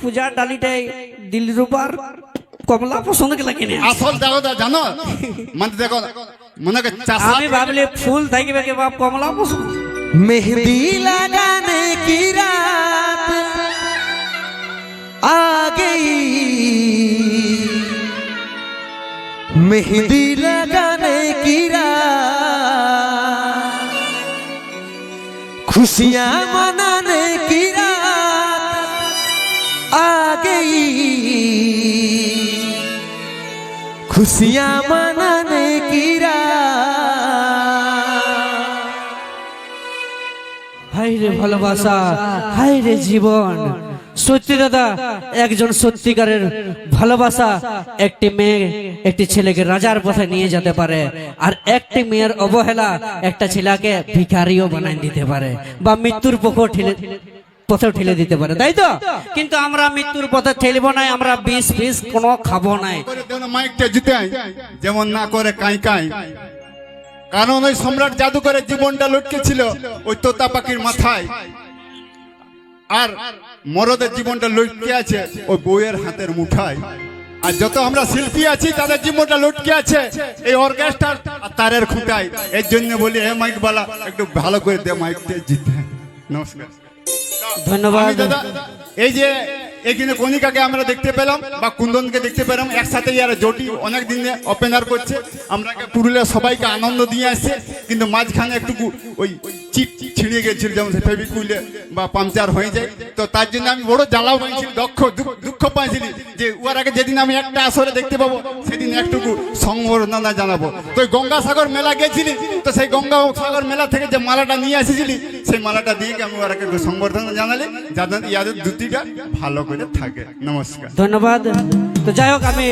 পূজার ডালিটাই দিলরুবার কমলা পছন্দ কে লাগিনি আসল দেখো জানো মানে দেখো মনে করে আমি ভাবলি ফুল থাকবে কে বাপ কমলা পছন্দ। मेहंदी लगाने की रात आ गई, मेहंदी लगाने की रात, खुशियां मनाने की रात आ गई, खुशियां मनाने की रात। হাই রে ভালোবাসা, হাই রে জীবন। সত্যি দাদা, একজন সত্যিকারের ভালোবাসা একটি মেয়ে একটি ছেলেকে রাজার পথে নিয়ে যেতে পারে, আর একটি মেয়ের অবহেলা একটা ছেলেকে ভিখারিও বানাই দিতে পারে বা মৃত্যুর পথে ঠেলে দিতে পারে, তাই তো? কিন্তু আমরা মৃত্যুর পথে ঠেলবো না, আমরা বিষ ফিস কোনো খাবো নাই। মাইকটা জিতাই যেমন না করে কাই কাই, কারণ ওই সম্রাট জাদুকরের জীবনটা লটকে ছিল ওই তোতা পাখির মাথায়, আর মরদের জীবনটা লটকে আছে ওই বউয়ের হাতের মুঠায়। আর যত আমরা শিল্পী আছি তাদের জীবনটা লটকে আছে এই অর্কেস্ট্রার আর তারের খুঁটায়। এর জন্য বলি হে মাইকওয়ালা একটু ভালো করে দে মাইকটা জিতে। নমস্কার, ধন্যবাদ দাদা। এই যে এখানে কণিকাকে আমরা দেখতে পেলাম বা কুন্দনকে দেখতে পেলাম একসাথে, ইয়ারা জোটি অনেক দিনে ওপেনার করছে, আমরা পুরুলিয়া সবাইকে আনন্দ দিয়ে আসছে। কিন্তু মাঝখানে একটু ওই চিট ছিঁড়ে গেছিল, যেমন ফেভিকুইলে বা পাংচার হয়ে যায়, তো তার জন্য আমি বড় জ্বালাও পাইছিল, দুঃখ পাইছিলি যে ওর আগে যেদিন আমি একটা আসরে দেখতে পাবো সেদিন একটুকু সংবর্ধনা জানাবো। তো গঙ্গাসাগর মেলা গেছিলি, তো সেই গঙ্গাসাগর মেলা থেকে যে মালাটা নিয়ে এসেছিলি সেই মালাটা দিয়ে আমি ওরা একটু সংবর্ধনা জানালি, যাতে ইয়াদের দুটিটা ভালো করে থাকে। নমস্কার, ধন্যবাদ। তো যাই হোক, আমি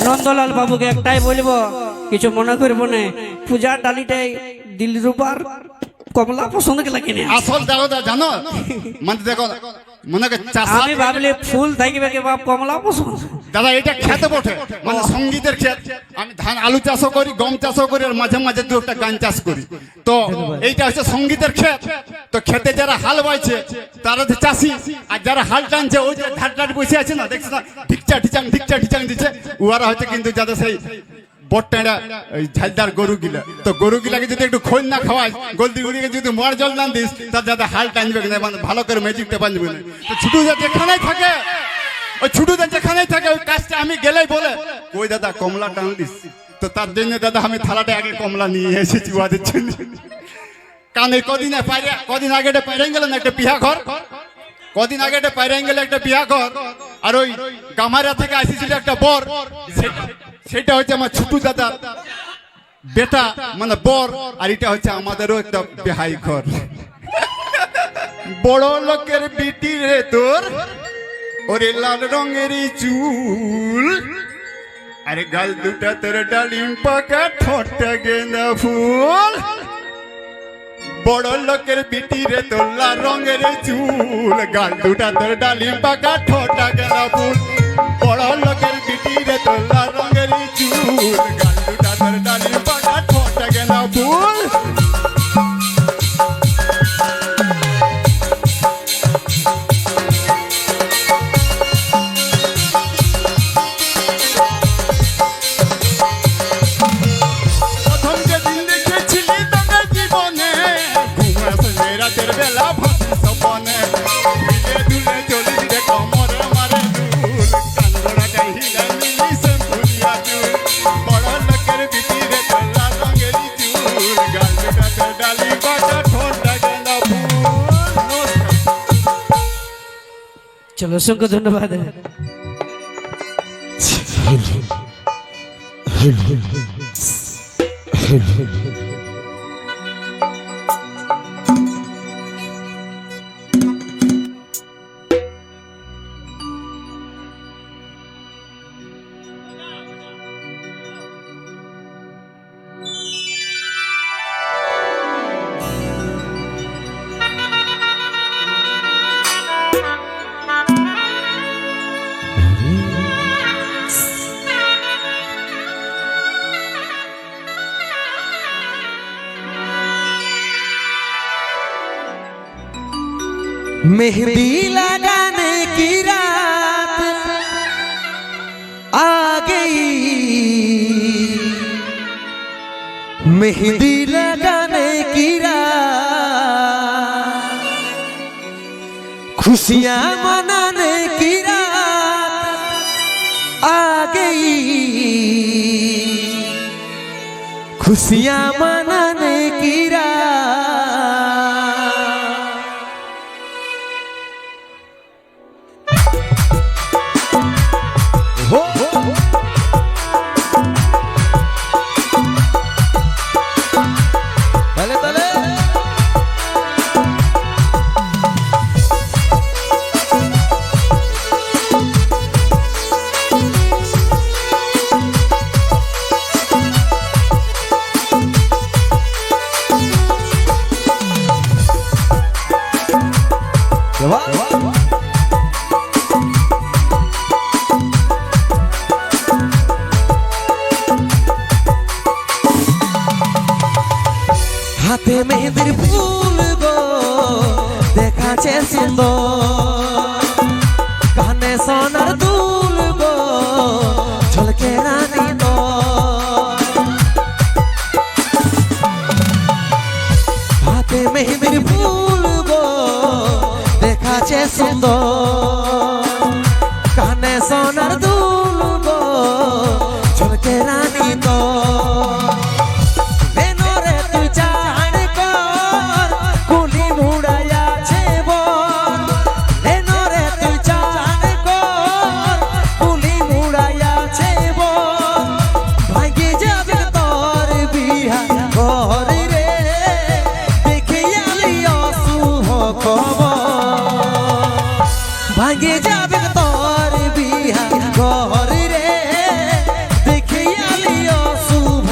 নন্দলাল বাবুকে একটাই বলবো, কিছু মনে করবো না, পূজার ডালিটাই দিলরুবার কমলা পছন্দ কে লাগিনি আসল দেখো জানো মানে দেখো মনে করে আমি ভাবলি ফুল থাকবে কে বাপ কমলা পছন্দ। দাদা এটা খেতে বটে, মানে সঙ্গীতের ক্ষেত। আমি ধান আলু চাষও করি, গম চাষও করি, আর মাঝে মাঝে দু একটা গান চাষ করি। তো এইটা হচ্ছে সঙ্গীতের ক্ষেত। তো খেতে যারা হাল বাইছে তারা হচ্ছে চাষি, আর যারা হাল টানছে ওই যে ধার বসে আছে না, দেখছো না, ঢিকচা ঢিচাং দিচ্ছে, ওরা হচ্ছে কিন্তু যাদের সেই বট্টাটা ওই ঝালদার গরু গিলা। তো গরু গিলাকে যদি একটু খোল না খাওয়াই, গলদি গুড়িকে যদি মর জল না দিস, তার যাতে হাল টানবে না, মানে ভালো করে ম্যাজিকটা বাঁধবে না। তো ছুটু যেখানেই থাকে, ওই ছুটুদের যেখানেই থাকে ওই কাজটা আমি গেলেই বলে ওই দাদা কমলা টান দিস। তো তার জন্য দাদা আমি থালাটা আগে কমলা নিয়ে এসেছি ওদের জন্য। কারণ এই কদিন আগে এটা পাইরে গেলেন একটা বিয়া ঘর, কদিন আগে এটা পাইরে গেলে একটা বিয়া ঘর, আর ওই গামারা থেকে আসেছিল একটা বর, সেটা হচ্ছে আমার ছোটু দাদা বেটা মানে বর, আর এটা হচ্ছে আমাদেরও একটা বেহাই ঘর। বড় লোকের বিটি রে তোর, ওরে লাল রঙের চুল, আরে গাল দুটা তোর ডালিম পাকা, ঠোঁটটা গেঁদা ফুল। বড় লোকের বিটি রে তোর লাল রঙের চুল, গাল দুটা তোর ডালিম পাকা, ঠোঁটটা গেঁদা ফুল। বড় লোকের বিটি রে তোর লাল রঙের চুল, গাল দুটা তোর ডালিম পাকা, ঠোঁটটা গেঁদা ফুল। চলো, অসংখ্য ধন্যবাদ। मेहंदी लगाने की रात मेहंदी लगाने की रात, खुशियां मनाने की रात आ गई, खुशियां मनाने की रात। हो Dale, dale. ¿Qué va? হাতে মেহেদির ফুল গো দেখাচ্ছে সুন্দর, কানে সোনার দুল গো ঝলকে রানী তো, হাতে মেহেদির ফুল গো দেখাচ্ছে সুন্দর, কানে সোনার দুল গো ঝলকে রানী তো। ভাগে যাবে তোর বিহা ঘর রে, দেখে আলিও শুভ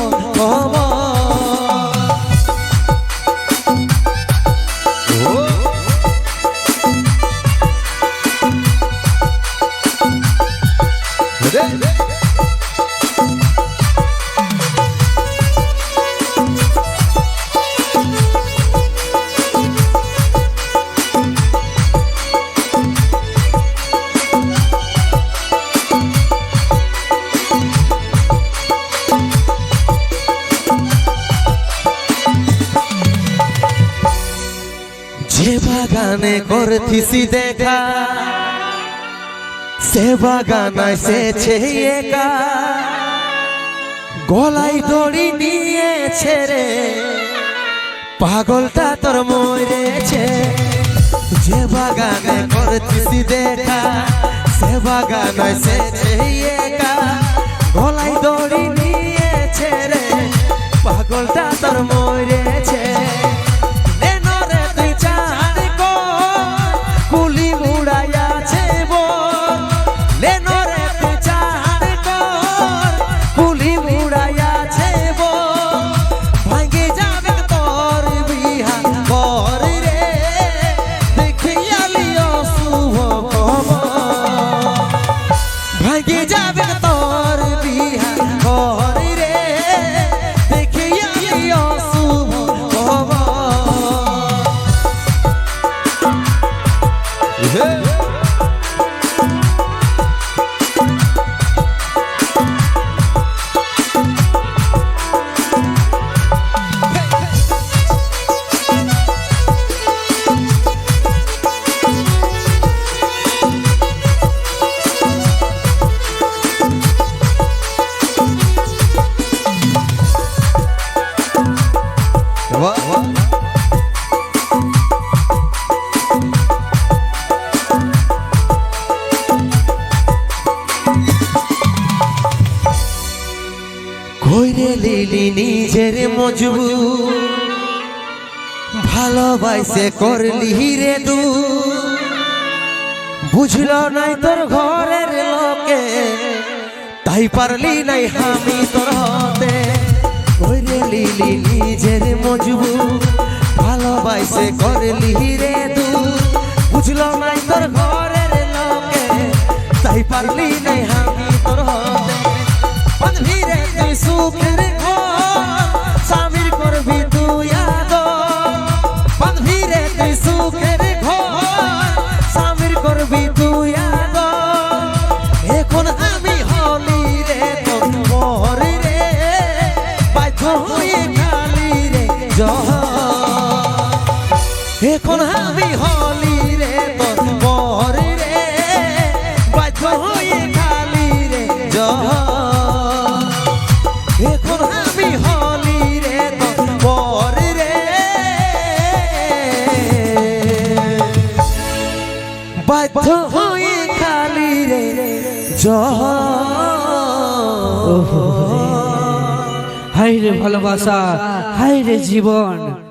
যে বাগানে করতিসি দেখা, সে বাগান এসেছে একা, গলায় দড়ি নিয়েছে রে পাগলটা তোর মরেছে। যে বাগানে করতিসি দেখা, সে বাগান এসেছে একা, গলায় দড়ি নিয়েছে রে পাগলটা তোর মরেছে। ভাগে যাবে তোর বিহা ঘর রে, দেখে আলিও শুভ কইরে লিলি নিজের মজবুর, ভালোবাসে করলি রে দু, বুঝলো নাই তোর ঘরের লোকে, তাই পারলি নাই আমি তোর হতে। কইরে লিলি নিজের মজবুর, ভালোবাসে করলি রে দু, বুঝলো নাই তোর ঘরের লোকে, তাই পারলি নাই আমি তোর হতে। বান্ধবীরে তুই সুখের ঘর, স্বামীর করবি তুই আদর, বান্ধবীরে তুই সুখের ঘর, স্বামীর করবি তুই আদর। এখন আমি হলি রে তোর রে, বাধ্য হয়ে এখন আমি হলি রে তোর পর রে বাধ্য হয়ে খালি রে জহর এখন আমি হলি রে তোর পর রে বাধ্য হয়ে খালি রে জহর হায় রে ভালোবাসা, হায় রে জীবন।